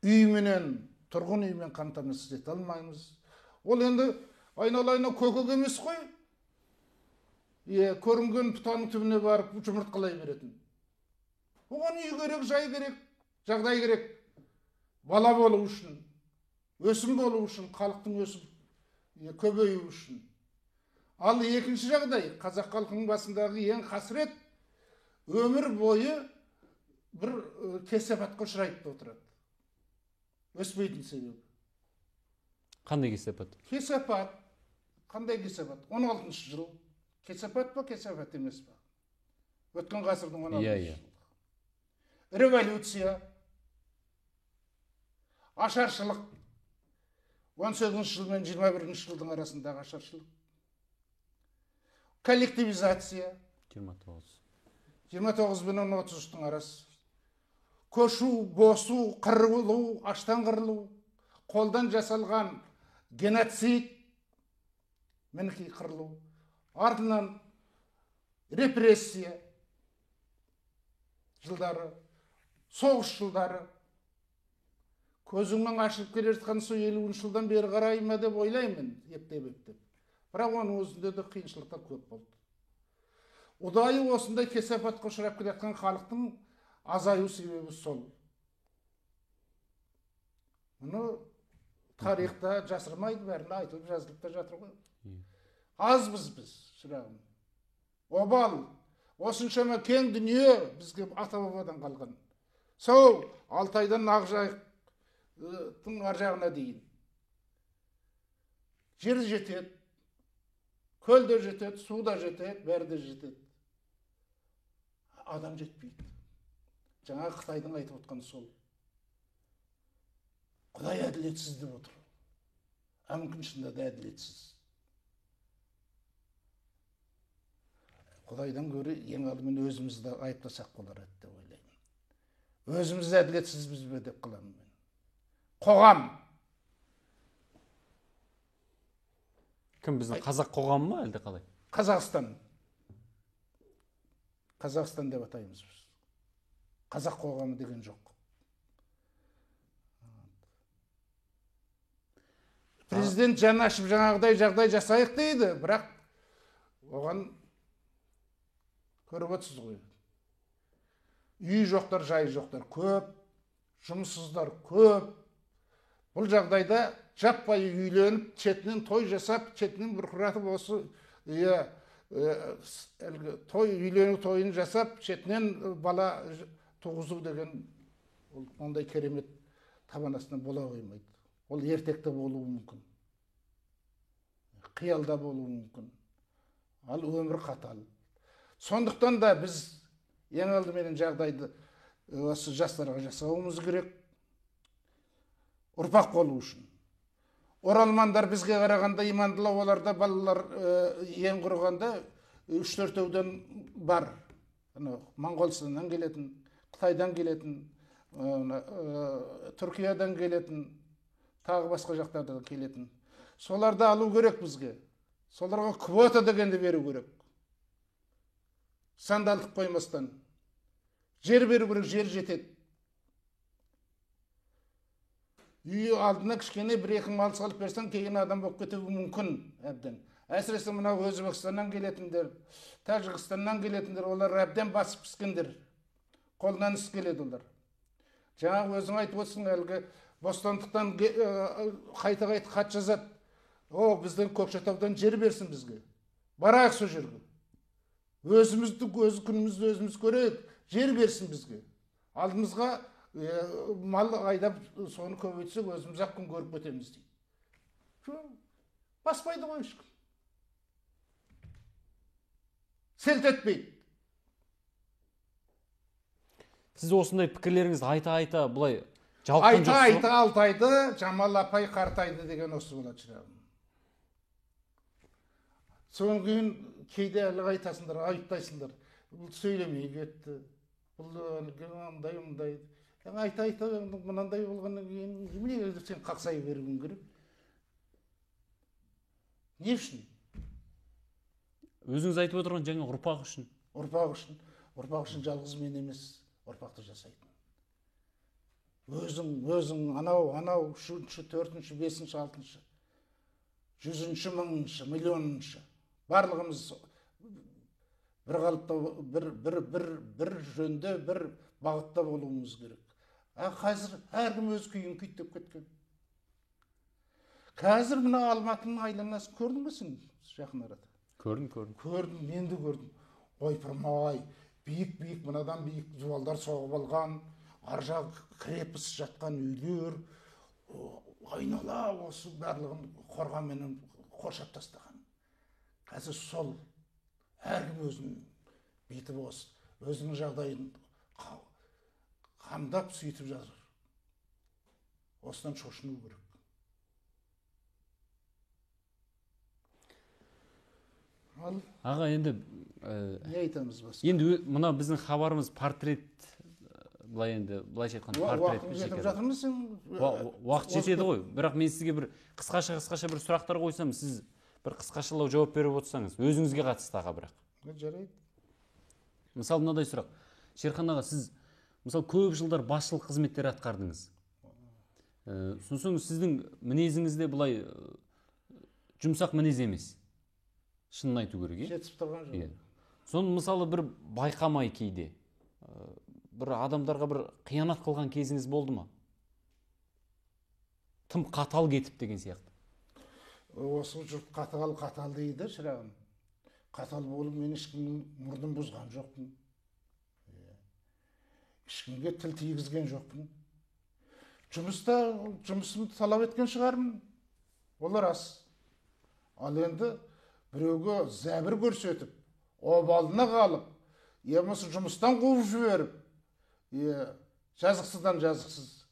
Үйменен, тұрғын үймен қамтамасыз ете алмаймыз. Ол енді айналайына көкек емес қой. Көрінген тұтаның түбіне барып жұмыртқалай беретін. Оған үй керек, жай керек, жағдай керек. Бала болу үшін, өсім болу үшін, халықтың өсіп көбею үшін. Ал екінші жағдай, қазақ халқының басындағы ең қасірет, өмір бойы бір кесапатқа ұшырайды отырады. Өспейтін себебі. Қандай кесапат? Кесапат. Қандай кесапат? 16-шы жыл. Кесапат па, кесапат емес па? Өткен ғасырдың 16-шы жылы. Революция, ашаршылық. 18-шы жыл мен 21-шы жылдың арасындағы ашаршылық. Коллективизация. 29 мен 33-тің арасы. Көшу, босу, қырылу, аштан қырылу, қолдан жасалған геноцид, мінекей қырылу. Артынан репрессия жылдары, соғыс жылдары. Көзіңнің ашылып келе жатқан сол 50-ші жылдан бері қарай ма деп ойлаймын, ептеп. Бірақ оның өзінде де қиыншылықтар көп болды. Ұдайы осындай кесапатқа ұшырап келе жатқан халықтың азаю себебі сол. Мұны тарихта жасырмайды, бәріне айтылып жазылып та жатыр ғой. Азбыз біз, шырағым. Обал, осыншама кең дүние бізге ата-бабадан қалған. Сол Алтайдан Ақжайықтың ар жағына дейін. Жер жетеді, көл де жетеді, су да жетеді, бәрі де жетеді. Адам жетпейді. Жаңа Қытайдың айтып отқан сол. Құдай әділетсіз деп отыр. Мүмкін шынында да әділетсіз. Құдайдан гөрі ең алдымен өзімізді айыптасақ болар еді деп ойлаймын. Өзіміз әділетсізбіз бе деп қаламын мен. Қоғам. Кім, біздің қазақ қоғамы ма әлде қалай? Қазақстан. Қазақстан деп атаймыз біз. Қазақ қоғамы деген жоқ. Президент жаны ашып жаңағыдай жағдай жасайық дейді, бірақ оған көріп отырсыз ғой. Үй жоқтар, жай жоқтар көп, жұмыссыздар көп. Бұл жағдайда жаппай үйленіп, четінен той жасап, четінен бұрқыратып осы той үйлену тойын жасап, четінен бала туғызу деген ондай керемет табан астынан бола қоймайды. Ол ертекте болуы мүмкін. Қиялда болуы мүмкін. Ал өмір қатал. Сондықтан да біз ең алдымен жағдайды осы жастарға жасауымыз керек. Ұрпақ болу үшін. Оралмандар бізге қарағанда имандылау, оларда балалар ең құрғанда 3-4-ден бар. Моңғолстаннан келетін, Қытайдан келетін, Түркиядан келетін, тағы басқа жақтардан келетін. Соларды алу керек бізге. Соларға квота дегенді беру керек. Сандалтып қоймастан. Жер беру керек, жер жетеді. Үй алдына кішкене бір-екі мал салып берсең, кейін адам болып кетуі мүмкін әбден. Әсіресе мынау Өзбекстаннан келетіндер, Тәжікстаннан келетіндер, олар әбден басып піскендер. Қолынан іс келеді олар. Жаңағы өзің айтып отырсың, әлгі бостандықтан қайта-қайта хат жазады. О, бізден Көкшетаудан жер берсін бізге. Барайық сол жерге. Өзімізді, өз күнімізді өзіміз көрейік, жер берсін бізге. Алдымызға мал айдап соны көбейтсек, өзіміз-ақ күн көріп кетеміз дейді. Баспайды ғой ешкім. Селт етпейді. Сіз осындай пікірлеріңізді айта-айта бұлай жалыққан жоқсыз ба? Айта-айта алтайды, Жамал апай қартайды деген осы болады шырағым. Содан кейін кейде әлі айтасыңдар, айыптайсыңдар. Бұл сөйлемей кетті. Бұл андай. Айта-айта мынандай болғаннан кейін неге сен қақсай беруің керек? Не үшін? Өзіңіз айтып отырған жаңа ұрпақ үшін. Ұрпақ үшін жалғыз мен емес, ұрпақты жасайтын. Өзің анау, үшінші, төртінші, бесінші, алтыншы, жүзінші, мыңыншы, миллионыншы. Барлығымыз бір қалыпта, бір жөнде, бір бағытта болуымыз керек. Қазір әркім өз күйін күйттеп кеткен. Қазір мына Алматының айланасын көрдің бе сен жақын арада? Көрдім. Мен де көрдім. Ойпырмай, биік, мынадан биік жуалдар соғып алған, аржақ крепіс жатқан үйлер, айнала осы барлығын қорғанменен қоршап тастаған. Қазір сол әркім өзінің бетіп осы, өзінің жағдайын қамдап сөйтіп жатыр. Осыдан шошыну керек. Аға, енді не айтамыз басқа? Енді мына біздің хабарымыз портрет, былайша айтқанда портрет. Уақыт жетіп жатырмыз сен? Уақыт жетеді ғой. Бірақ мен сізге бір қысқаша бір сұрақтар қойсам, сіз бір қысқашалау жауап беріп отырсаңыз, өзіңізге қатысты аға бірақ. Жарайды. Мысалы, мынадай сұрақ. Шерхан аға, сіз мысалы көп жылдар басшылық қызметтер атқардыңыз. Сосын сіздің мінезіңізде бұлай жұмсақ мінез емес. Шынын айту керек, жетіп тұрған жоқ. Соны мысалы бір байқамай кейде бір адамдарға бір қиянат қылған кезіңіз болды ма? Тым қатал кетіп деген сияқты. Осы жұрт қатал дейді шырағым. Қатал болып мен ешкімнің мұрнын бұзған жоқпын. Ешкімге тіл тигізген жоқпын. Жұмысымды талап еткен шығармын. Ол рас. Ал енді біреуге зәбір көрсетіп, обалына қалып, емесі жұмыстан қуып жіберіп, жазықсыздан жазықсыз.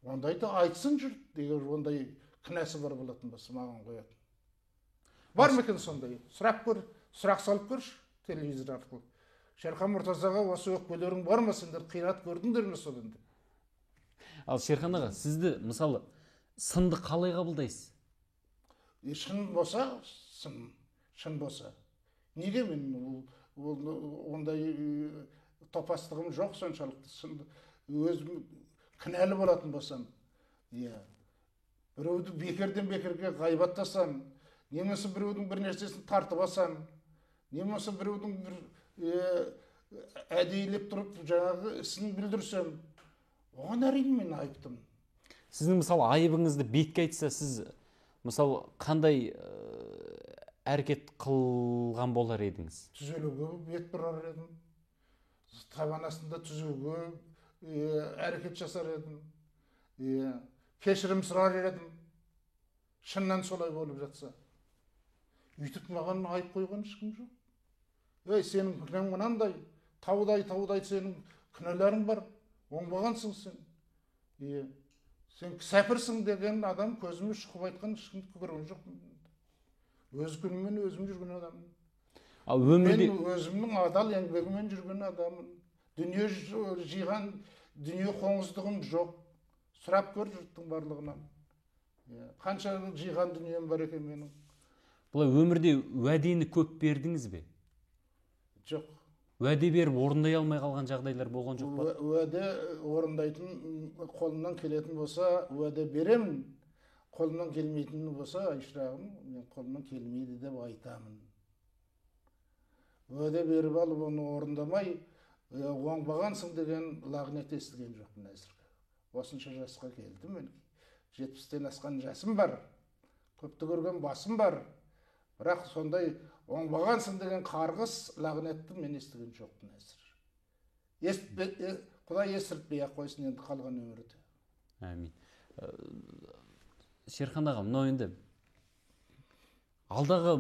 Ондайды айтсын жұрт, егер ондай кінәсі бар болатын болса, маған қоятын. Бар ма екен сондай? Сұрақ салып көрші телевизор арқылы. Шерхан Мұртазаға осы өкпелерің бар ма, сендер қиянат көрдіңдер ме содан деп? Ал Шерхан аға, сізді мысалы сынды қалай қабылдайсыз? Шын болса, шын болса. Неге мен ондай топастығым жоқ соншалықты. Өзім кінәлі болатын болсам, біреуді бекерден бекерге ғайбаттасам, немесе біреудің бір нәрсесін тартып алсам, немесе біреудің бір әдейілеп тұрып жаңағы ісін білдірсем, оған әрине мен айыптым. Сіздің мысалы айыбыңызды бетке айтса, сіз мысалы қандай әрекет қылған болар едіңіз? Түзелуге бет бұрар едім. Табан астында түзеуге әрекет жасар едім. Кешірім сұрар едім. Шыннан солай болып жатса. Үйтіп маған айып қойған ешкім жоқ. Сенің күнәң мынандай, таудай сенің күнәлерің бар. Оңбағансың сен. Сен кісәпірсің деген адам көзіме шұқып айтқан ешкімді көрген жоқпын. Өз күнімен өзім жүрген адаммын. Мен өзімнің адал еңбегімен жүрген адаммын. Дүние жиған, дүние қоңыздығым жоқ. сұрап көр жұрттың барлығынан. Қанша жиған дүнием бар екен менің. Бұлай өмірде уәдені көп бердіңіз бе? Жоқ. Уәде беріп орындай алмай қалған жағдайлар болған жоқ па? Уәде орындайтын, қолымнан келетін болса, уәде беремін. Қолымнан келмейтін болса, шырағым, мен қолымнан келмейді деп айтамын. Уәде беріп алып, оны орындамай, оңбағансың деген лағнет естіген жоқпын әзірге. Осынша жасқа келдім мен. 70-тен асқан жасым бар. Көпті көрген басым бар. Бірақ сондай оңбағансың деген қарғыс лағнетті мен естіген жоқпын әзір. Құдай естіртпей ақ қойсын енді қалған өмірді. Әмин. Шерхан аға, мынау енді алдағы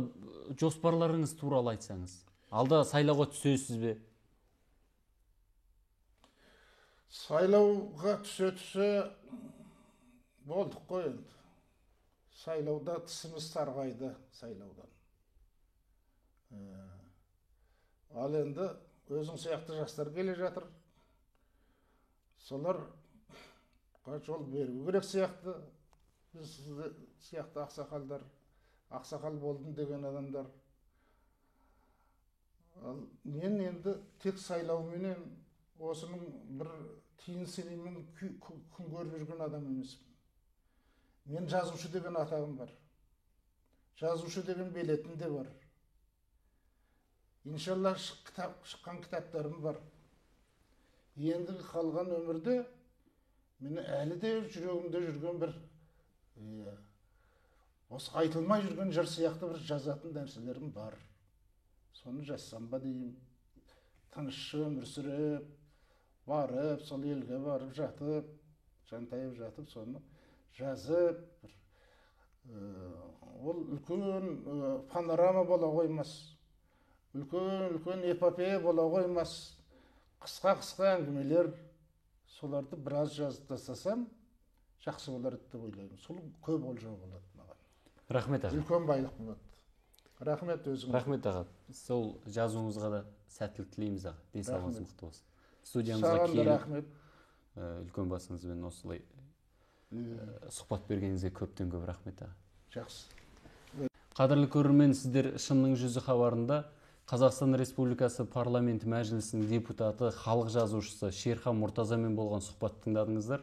жоспарларыңыз туралы айтсаңыз. Алда сайлауға түсесіз бе? Сайлауға түсе болдық қой енді. Сайлауда тісіміз сарғайды сайлаудан. Ал енді өзің сияқты жастар келе жатыр. Солар жол беру керек сияқты. Біз сияқты ақсақалдар, ақсақал болдым деген адамдар. Ал мен енді тек сайлауменен осының бір тиын сенімін күн көріп жүрген адам емеспін. Мен жазушы деген атағым бар. Жазушы деген билетім де бар. Иншалла шыққан кітаптарым бар. Енді қалған өмірде мені әлі де жүрегімде жүрген бір осы айтылмай жүрген жыр сияқты бір жазатын нәрселерім бар. Соны жазсам ба деймін. Тыныш өмір сүріп, барып, сол елге барып жатып, жантайып жатып, соны жазып, ол үлкен панорама бола қоймас. Үлкен эпопея бола қоймас. Қысқа әңгімелер, соларды біраз жазып тастасам, жақсы болар деп ойлаймын. Сол көп олжа болады маған. Рахмет аға. Үлкен байлық болады. Рахмет өзіңіз. Рахмет аға. Сол жазуыңызға да сәттілік тілейміз аға. Денсаулығыңыз мықты болсын. Студиямызға келіп, үлкен басыңызбен осылай сұхбат бергеніңізге көптен көп рахмет аға. Жақсы. Қадірлі көрермен, сіздер Шынның жүзі хабарында Қазақстан Республикасы парламенті мәжілісінің депутаты, халық жазушысы Шерхан Мұртазамен болған сұхбат тыңдадыңыздар.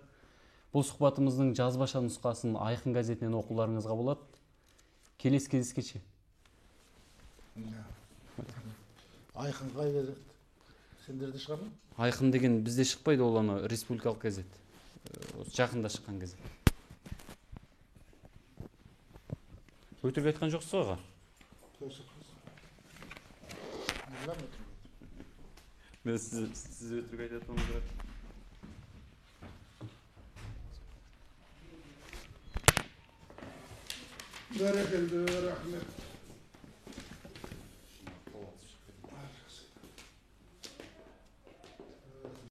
Бұл сұхбатымыздың жазбаша нұсқасын Айқын газетінен оқуларыңызға болады. Келесі кездескенше. Айқын қай газет? Сендерде шығар ма? Айқын деген бізде шықпайды, ол ана республикалық газет. Жақында шыққан газет. Өтірік айтқан жоқсыз аға? Мен сіз өтірік айтатыныңыз. Бәрекелді, рахмет.